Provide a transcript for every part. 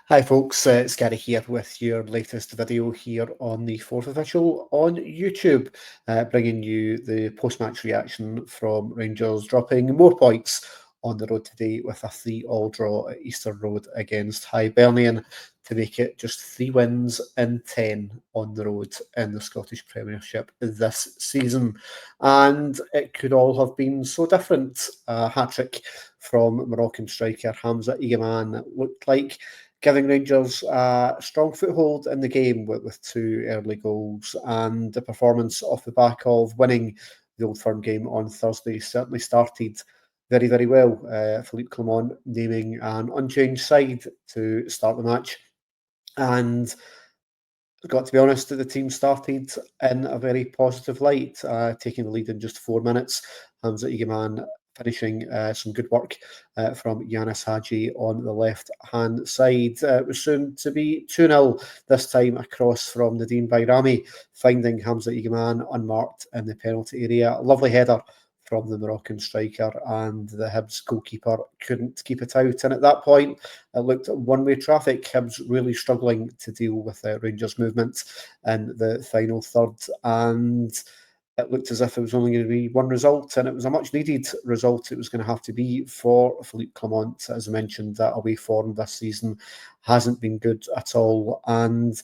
Hi folks, it's Gary here with your latest video here on the Fourth Official on YouTube, bringing you the post-match reaction from Rangers dropping more points on the road today with a 3-all draw at Easter Road against Hibernian to make it just 3 wins in 10 on the road in the Scottish Premiership this season. And it could all have been so different. A hat-trick from Moroccan striker Hamza Igamane looked like giving Rangers a strong foothold in the game with 2 early goals, and the performance off the back of winning the Old Firm game on Thursday certainly started very, very well. Philippe Clement naming an unchanged side to start the match, and got to be honest, the team started in a very positive light, taking the lead in just 4 minutes. Hamza Igamane finishing some good work from Yanis Hadji on the left-hand side. It was soon to be 2-0, this time across from Nadine Bayrami, finding Hamza Igamane unmarked in the penalty area. A lovely header from the Moroccan striker, and the Hibs goalkeeper couldn't keep it out. And at that point, it looked one-way traffic. Hibs really struggling to deal with Rangers' movement in the final third, and it looked as if it was only going to be one result, and it was a much-needed result. It was going to have to be for Philippe Clement. As I mentioned, that away form this season hasn't been good at all, and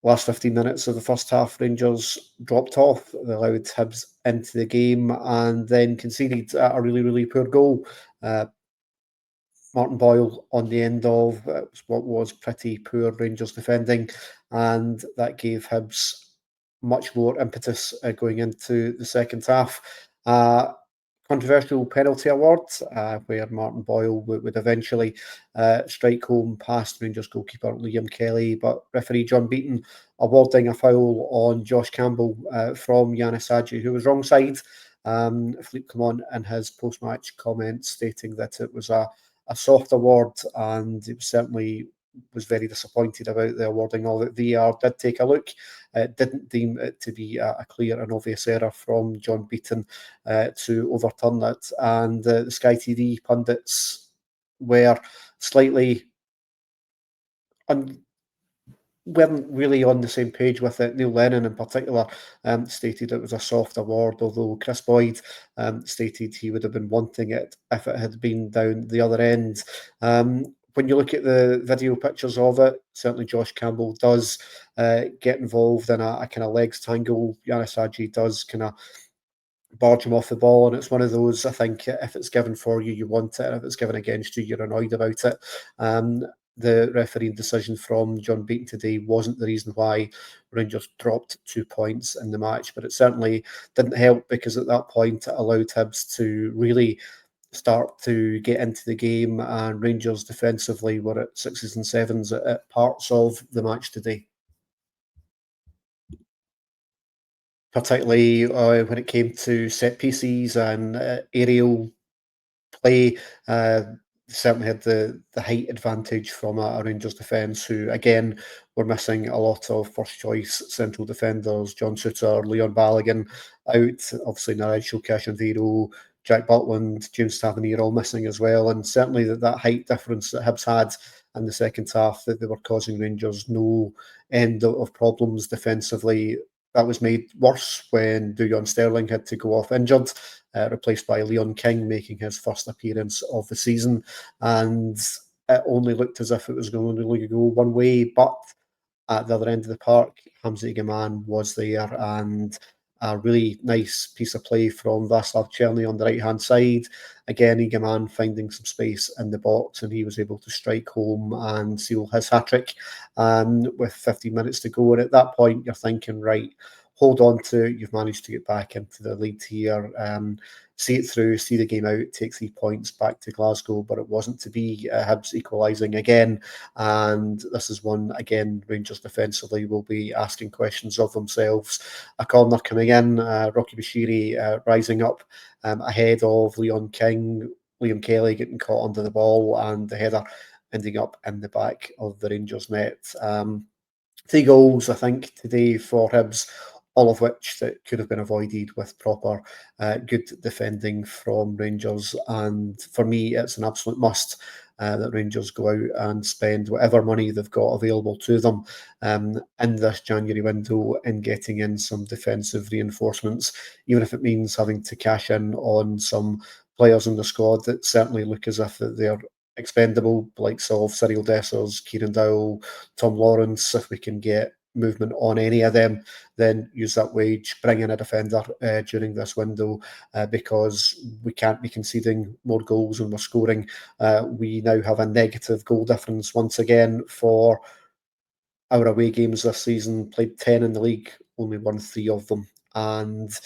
last 15 minutes of the first half, Rangers dropped off. They allowed Hibs into the game and then conceded a really, really poor goal. Martin Boyle on the end of what was pretty poor Rangers defending, and that gave Hibs much more impetus going into the second half. Controversial penalty award where Martin Boyle would eventually strike home past Rangers goalkeeper Liam Kelly, but referee John Beaton awarding a foul on Josh Campbell from Yanis Hadji, who was wrong side. Philippe Clement in his post-match comments stating that it was a soft award, and it certainly was very disappointed about the awarding of it. VAR did take a look, didn't deem it to be a clear and obvious error from John Beaton to overturn it, and the Sky TV pundits were slightly weren't really on the same page with it. Neil Lennon, in particular, stated it was a soft award, although Chris Boyd stated he would have been wanting it if it had been down the other end. When you look at the video pictures of it, certainly Josh Campbell does get involved in a kind of legs tangle. Yanis Hadji does kind of barge him off the ball, and it's one of those, I think, if it's given for you, you want it, and if it's given against you, you're annoyed about it. The refereeing decision from John Beaton today wasn't the reason why Rangers dropped 2 points in the match, but it certainly didn't help, because at that point it allowed Hibs to really start to get into the game, and Rangers defensively were at sixes and sevens at parts of the match today. Particularly when it came to set pieces and aerial play, certainly had the height advantage from a Rangers defence, who again were missing a lot of first choice central defenders. John Souttar, Leon Balogun out, obviously Nigel Cashinviro, Jack Butland, James Tavernier all missing as well, and certainly that height difference that Hibs had in the second half, that they were causing Rangers no end of problems defensively. That was made worse when Dujon Sterling had to go off injured, replaced by Leon King, making his first appearance of the season. And it only looked as if it was going to go one way, but at the other end of the park, Hamza Igamane was there, and a really nice piece of play from Václav Černý on the right-hand side. Again, Igamane finding some space in the box, and he was able to strike home and seal his hat-trick with 15 minutes to go. And at that point, you're thinking, right, hold on to it. You've managed to get back into the lead here. See it through, see the game out, take 3 points back to Glasgow, but it wasn't to be. Hibs equalising again, and this is one, again, Rangers defensively will be asking questions of themselves. A corner coming in, Rocky Bushiri rising up ahead of Leon King, Liam Kelly getting caught under the ball, and the header ending up in the back of the Rangers net. 3 goals, I think, today for Hibs, all of which that could have been avoided with proper good defending from Rangers. And for me, it's an absolute must that Rangers go out and spend whatever money they've got available to them in this January window in getting in some defensive reinforcements, even if it means having to cash in on some players in the squad that certainly look as if that they're expendable, like Cyril Dessers, Kieran Dowell, Tom Lawrence. If we can get movement on any of them, then use that wage, bring in a defender during this window, because we can't be conceding more goals than we're scoring. We now have a negative goal difference once again for our away games this season. Played 10 in the league, only won 3 of them, and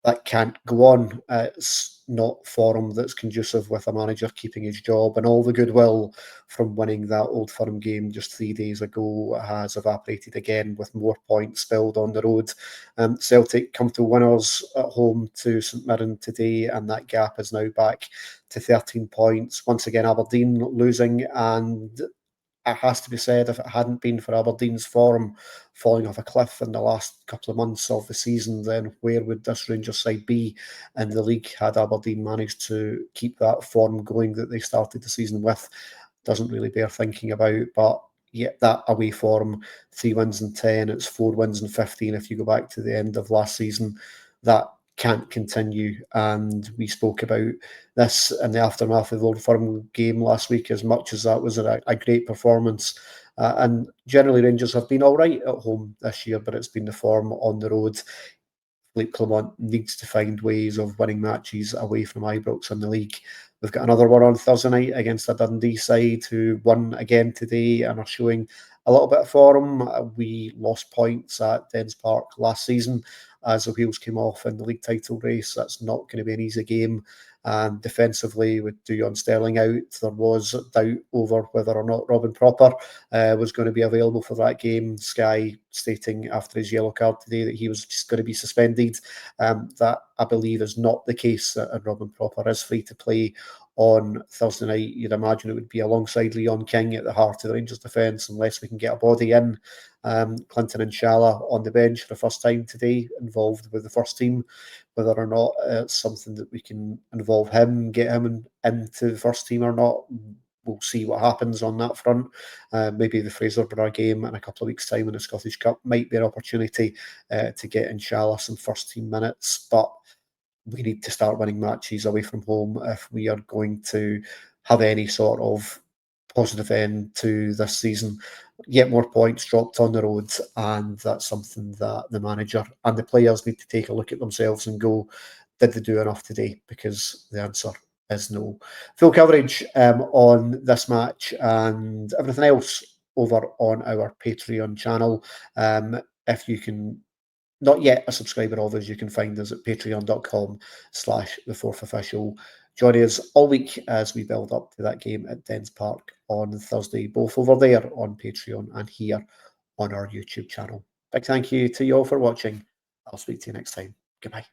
that can't go on. It's not form that's conducive with a manager keeping his job, and all the goodwill from winning that Old Firm game just 3 days ago has evaporated again, with more points spilled on the road. Celtic comfortable winners at home to St Mirren today, and that gap is now back to 13 points. Once again, Aberdeen losing, and it has to be said, if it hadn't been for Aberdeen's form falling off a cliff in the last couple of months of the season, then where would this Rangers side be in the league had Aberdeen managed to keep that form going that they started the season with? Doesn't really bear thinking about, but yet that away form, 3 wins in 10, it's 4 wins in 15 if you go back to the end of last season. That can't continue, and we spoke about this in the aftermath of the Old Firm game last week. As much as that was a great performance, and generally Rangers have been all right at home this year, but it's been the form on the road. Philippe Clement needs to find ways of winning matches away from Ibrox in the league. We've got another one on Thursday night against a Dundee side who won again today and are showing a little bit of form. We lost points at Dens Park last season as the wheels came off in the league title race. That's not going to be an easy game. And defensively, with Dujon Sterling out, there was doubt over whether or not Robin Propper was going to be available for that game. Sky stating after his yellow card today that he was just going to be suspended. That, I believe, is not the case, and Robin Propper is free to play on Thursday night. You'd imagine it would be alongside Leon King at the heart of the Rangers defence, unless we can get a body in. Clinton and Shala on the bench for the first time today, involved with the first team. Whether or not it's something that we can involve him, get him into the first team or not, we'll see what happens on that front. Maybe the Fraser-Borough game in a couple of weeks' time in the Scottish Cup might be an opportunity to get Inshallah some first team minutes, but we need to start winning matches away from home if we are going to have any sort of positive end to this season. Get more points dropped on the road, and that's something that the manager and the players need to take a look at themselves and go, did they do enough today? Because the answer is no. Full coverage on this match and everything else over on our Patreon channel. If you can not yet a subscriber of us, you can find us at patreon.com/the fourth official. Join us all week as we build up to that game at Dens Park on Thursday, both over there on Patreon and here on our YouTube channel. Big thank you to you all for watching. I'll speak to you next time. Goodbye.